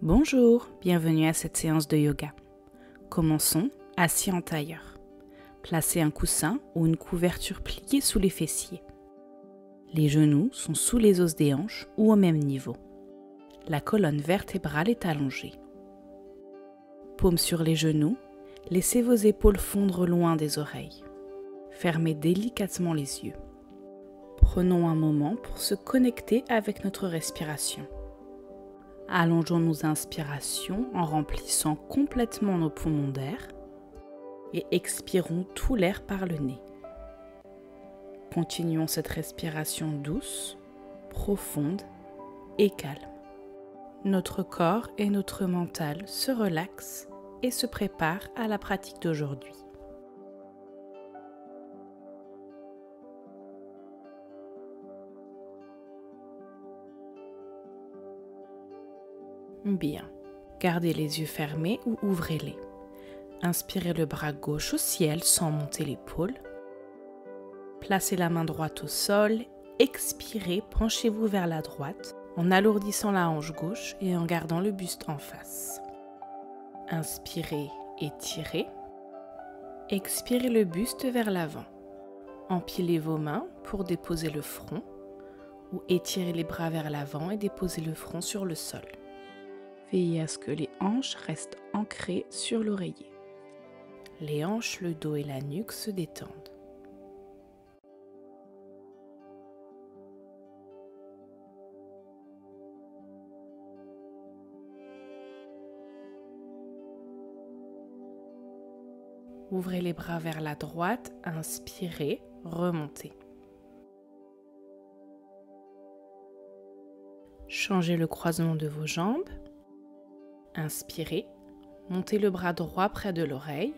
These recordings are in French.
Bonjour, bienvenue à cette séance de yoga. Commençons assis en tailleur. Placez un coussin ou une couverture pliée sous les fessiers. Les genoux sont sous les os des hanches ou au même niveau. La colonne vertébrale est allongée. Paumes sur les genoux, laissez vos épaules fondre loin des oreilles. Fermez délicatement les yeux. Prenons un moment pour se connecter avec notre respiration. Allongeons nos inspirations en remplissant complètement nos poumons d'air et expirons tout l'air par le nez. Continuons cette respiration douce, profonde et calme. Notre corps et notre mental se relaxent et se préparent à la pratique d'aujourd'hui. Bien. Gardez les yeux fermés ou ouvrez-les. Inspirez le bras gauche au ciel sans monter l'épaule. Placez la main droite au sol. Expirez, penchez-vous vers la droite en alourdissant la hanche gauche et en gardant le buste en face. Inspirez, étirez. Expirez le buste vers l'avant. Empilez vos mains pour déposer le front ou étirez les bras vers l'avant et déposez le front sur le sol. Veillez à ce que les hanches restent ancrées sur l'oreiller. Les hanches, le dos et la nuque se détendent. Ouvrez les bras vers la droite, inspirez, remontez. Changez le croisement de vos jambes. Inspirez, montez le bras droit près de l'oreille,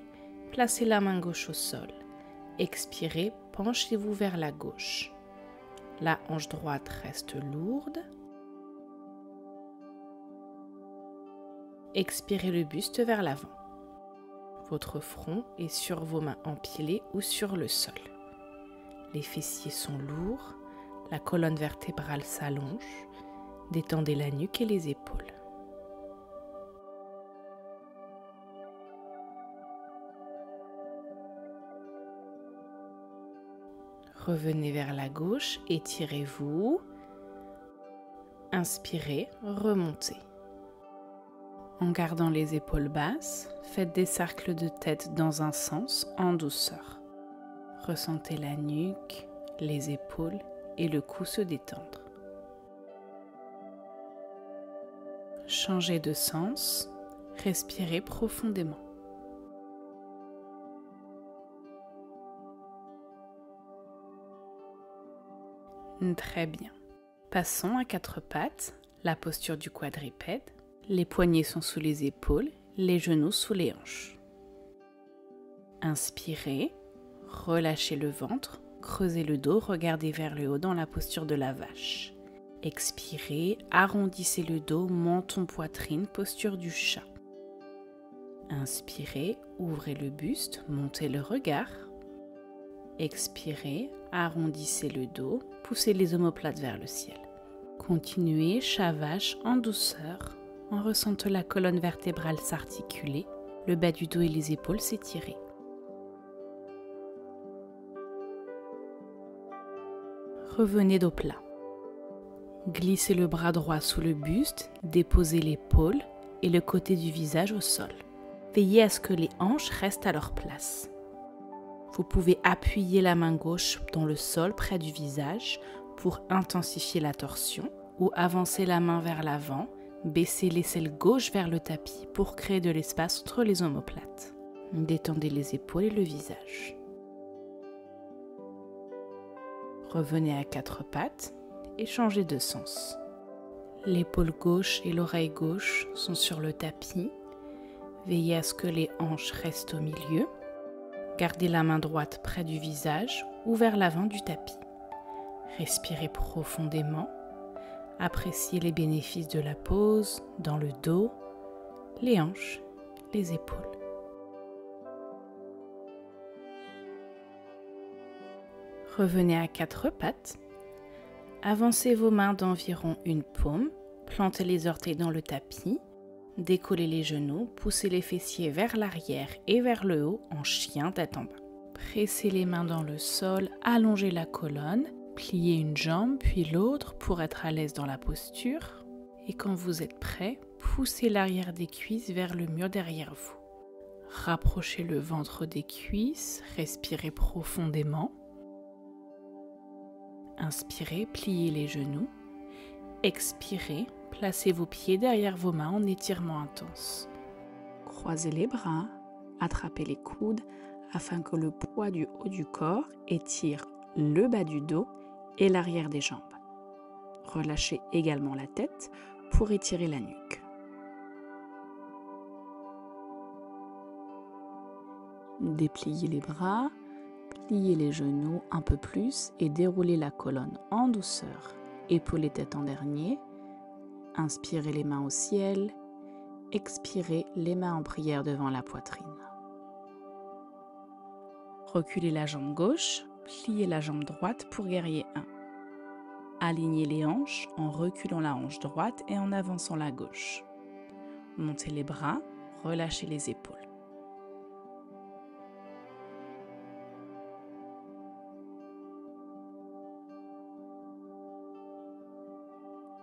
placez la main gauche au sol. Expirez, penchez-vous vers la gauche. La hanche droite reste lourde. Expirez le buste vers l'avant. Votre front est sur vos mains empilées ou sur le sol. Les fessiers sont lourds, la colonne vertébrale s'allonge. Détendez la nuque et les épaules. Revenez vers la gauche, étirez-vous. Inspirez, remontez. En gardant les épaules basses, faites des cercles de tête dans un sens en douceur. Ressentez la nuque, les épaules et le cou se détendre. Changez de sens, respirez profondément. Très bien. Passons à quatre pattes, la posture du quadrupède. Les poignets sont sous les épaules, les genoux sous les hanches. Inspirez, relâchez le ventre, creusez le dos, regardez vers le haut dans la posture de la vache. Expirez, arrondissez le dos, menton, poitrine, posture du chat. Inspirez, ouvrez le buste, montez le regard. Expirez, arrondissez le dos, poussez les omoplates vers le ciel. Continuez, chat-vache en douceur, en ressentant la colonne vertébrale s'articuler, le bas du dos et les épaules s'étirer. Revenez dos plat. Glissez le bras droit sous le buste, déposez l'épaule et le côté du visage au sol. Veillez à ce que les hanches restent à leur place. Vous pouvez appuyer la main gauche dans le sol près du visage pour intensifier la torsion ou avancer la main vers l'avant, baisser l'aisselle gauche vers le tapis pour créer de l'espace entre les omoplates. Détendez les épaules et le visage. Revenez à quatre pattes et changez de sens. L'épaule gauche et l'oreille gauche sont sur le tapis. Veillez à ce que les hanches restent au milieu. Gardez la main droite près du visage ou vers l'avant du tapis. Respirez profondément. Appréciez les bénéfices de la pose dans le dos, les hanches, les épaules. Revenez à quatre pattes. Avancez vos mains d'environ une paume. Plantez les orteils dans le tapis. Décollez les genoux, poussez les fessiers vers l'arrière et vers le haut en chien tête en bas. Pressez les mains dans le sol, allongez la colonne, pliez une jambe puis l'autre pour être à l'aise dans la posture. Et quand vous êtes prêt, poussez l'arrière des cuisses vers le mur derrière vous. Rapprochez le ventre des cuisses, respirez profondément. Inspirez, pliez les genoux. Expirez, placez vos pieds derrière vos mains en étirement intense. Croisez les bras, attrapez les coudes afin que le poids du haut du corps étire le bas du dos et l'arrière des jambes. Relâchez également la tête pour étirer la nuque. Dépliez les bras, pliez les genoux un peu plus et déroulez la colonne en douceur. Épaulez tête en dernier. Inspirez les mains au ciel. Expirez les mains en prière devant la poitrine. Reculez la jambe gauche, pliez la jambe droite pour guerrier 1. Alignez les hanches en reculant la hanche droite et en avançant la gauche. Montez les bras, relâchez les épaules.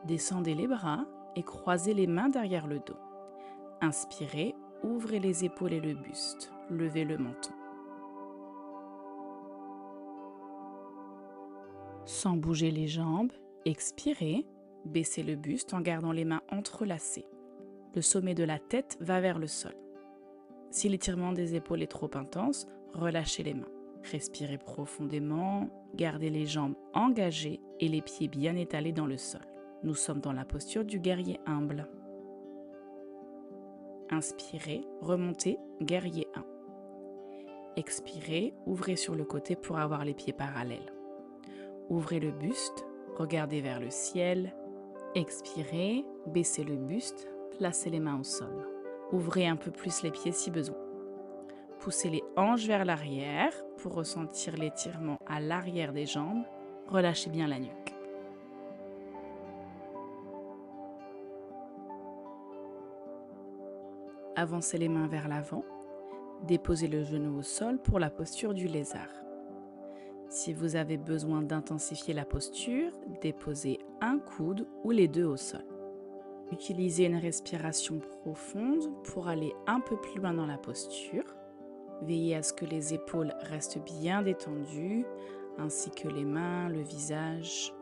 Descendez les bras et croisez les mains derrière le dos. Inspirez, ouvrez les épaules et le buste, levez le menton. Sans bouger les jambes, expirez, baissez le buste en gardant les mains entrelacées. Le sommet de la tête va vers le sol. Si l'étirement des épaules est trop intense, relâchez les mains. Respirez profondément, gardez les jambes engagées et les pieds bien étalés dans le sol. Nous sommes dans la posture du guerrier humble. Inspirez, remontez, guerrier 1. Expirez, ouvrez sur le côté pour avoir les pieds parallèles. Ouvrez le buste, regardez vers le ciel. Expirez, baissez le buste, placez les mains au sol. Ouvrez un peu plus les pieds si besoin. Poussez les hanches vers l'arrière pour ressentir l'étirement à l'arrière des jambes. Relâchez bien la nuque. Avancez les mains vers l'avant. Déposez le genou au sol pour la posture du lézard. Si vous avez besoin d'intensifier la posture, déposez un coude ou les deux au sol. Utilisez une respiration profonde pour aller un peu plus loin dans la posture. Veillez à ce que les épaules restent bien détendues, ainsi que les mains, le visage.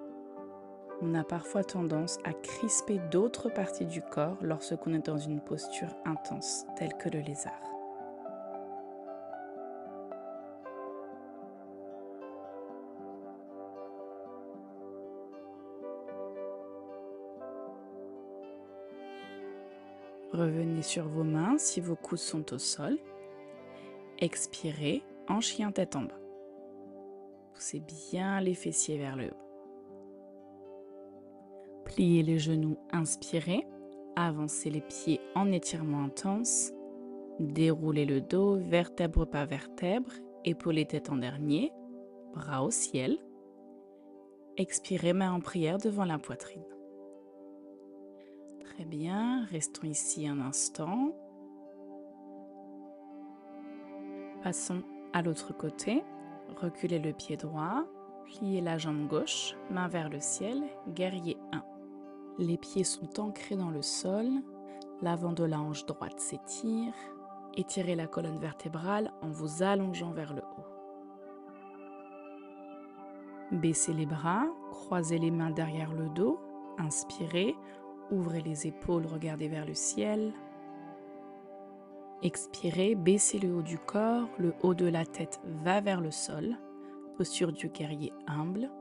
On a parfois tendance à crisper d'autres parties du corps lorsqu'on est dans une posture intense, telle que le lézard. Revenez sur vos mains si vos coudes sont au sol. Expirez en chien tête en bas. Poussez bien les fessiers vers le haut. Pliez les genoux, inspirez. Avancez les pieds en étirement intense. Déroulez le dos, vertèbre par vertèbre. Épaulez tête en dernier. Bras au ciel. Expirez, main en prière devant la poitrine. Très bien, restons ici un instant. Passons à l'autre côté. Reculez le pied droit, pliez la jambe gauche, main vers le ciel, guerrier 1. Les pieds sont ancrés dans le sol, l'avant de la hanche droite s'étire. Étirez la colonne vertébrale en vous allongeant vers le haut. Baissez les bras, croisez les mains derrière le dos, inspirez. Ouvrez les épaules, regardez vers le ciel. Expirez, baissez le haut du corps, le haut de la tête va vers le sol. Posture du guerrier humble.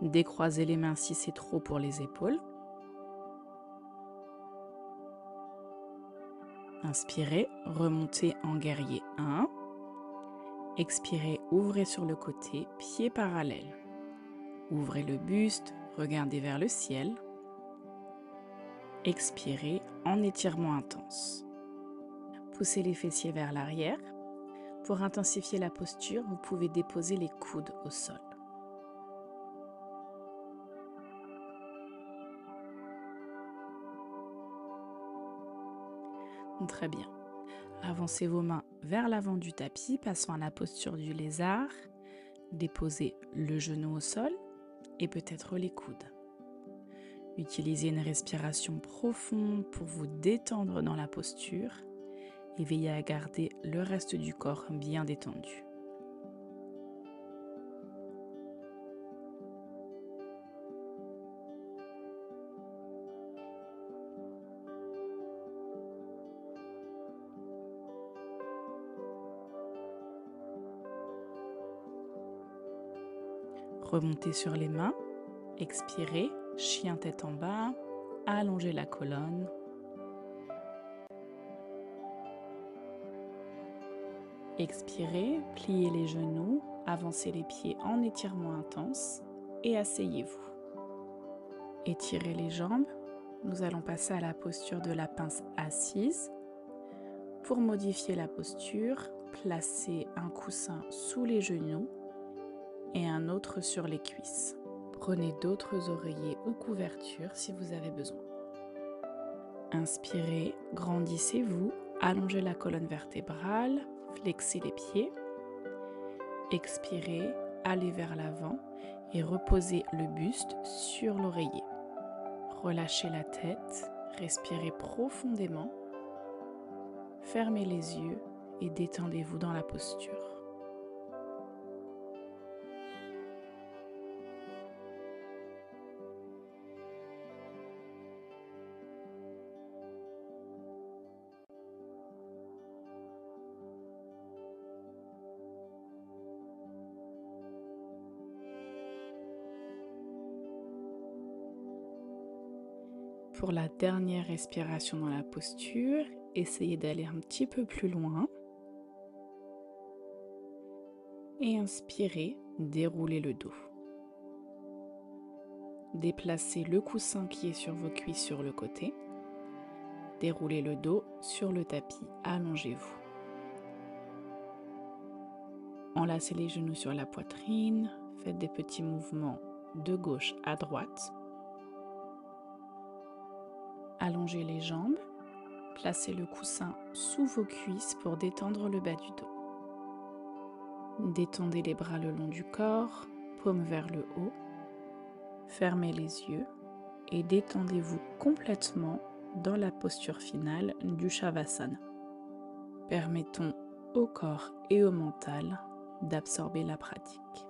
Décroisez les mains si c'est trop pour les épaules. Inspirez, remontez en guerrier 1. Expirez, ouvrez sur le côté, pieds parallèles. Ouvrez le buste, regardez vers le ciel. Expirez en étirement intense. Poussez les fessiers vers l'arrière. Pour intensifier la posture, vous pouvez déposer les coudes au sol. Très bien. Avancez vos mains vers l'avant du tapis, passant à la posture du lézard. Déposez le genou au sol et peut-être les coudes. Utilisez une respiration profonde pour vous détendre dans la posture et veillez à garder le reste du corps bien détendu. Remontez sur les mains, expirez, chien tête en bas, allongez la colonne. Expirez, pliez les genoux, avancez les pieds en étirement intense et asseyez-vous. Étirez les jambes, nous allons passer à la posture de la pince assise. Pour modifier la posture, placez un coussin sous les genoux et un autre sur les cuisses. Prenez d'autres oreillers ou couvertures si vous avez besoin. Inspirez, grandissez-vous, allongez la colonne vertébrale, flexez les pieds. Expirez, allez vers l'avant et reposez le buste sur l'oreiller. Relâchez la tête, respirez profondément, fermez les yeux et détendez-vous dans la posture. Pour la dernière respiration dans la posture, essayez d'aller un petit peu plus loin. Et inspirez, déroulez le dos. Déplacez le coussin qui est sur vos cuisses sur le côté. Déroulez le dos sur le tapis, allongez-vous. Enlacez les genoux sur la poitrine, faites des petits mouvements de gauche à droite. Allongez les jambes, placez le coussin sous vos cuisses pour détendre le bas du dos. Détendez les bras le long du corps, paume vers le haut. Fermez les yeux et détendez-vous complètement dans la posture finale du Shavasana. Permettons au corps et au mental d'absorber la pratique.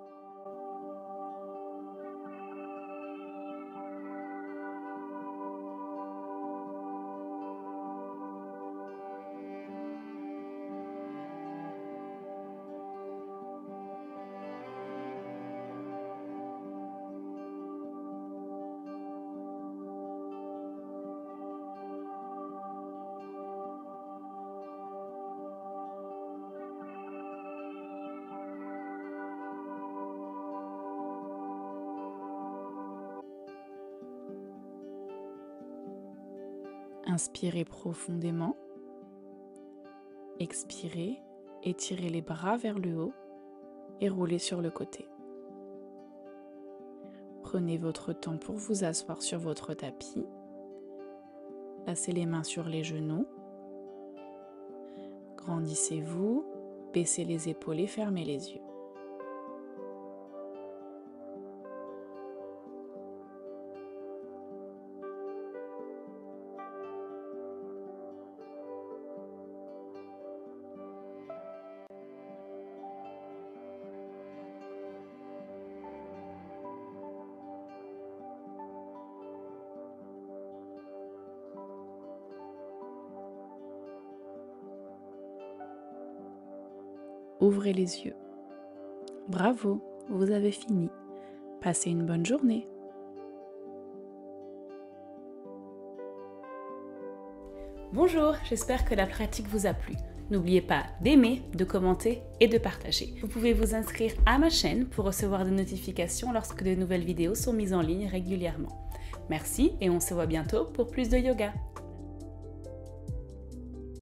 Inspirez profondément. Expirez, étirez les bras vers le haut et roulez sur le côté. Prenez votre temps pour vous asseoir sur votre tapis. Placez les mains sur les genoux. Grandissez-vous, baissez les épaules et fermez les yeux. Ouvrez les yeux. Bravo, vous avez fini. Passez une bonne journée. Bonjour, j'espère que la pratique vous a plu. N'oubliez pas d'aimer, de commenter et de partager. Vous pouvez vous inscrire à ma chaîne pour recevoir des notifications lorsque de nouvelles vidéos sont mises en ligne régulièrement. Merci et on se voit bientôt pour plus de yoga.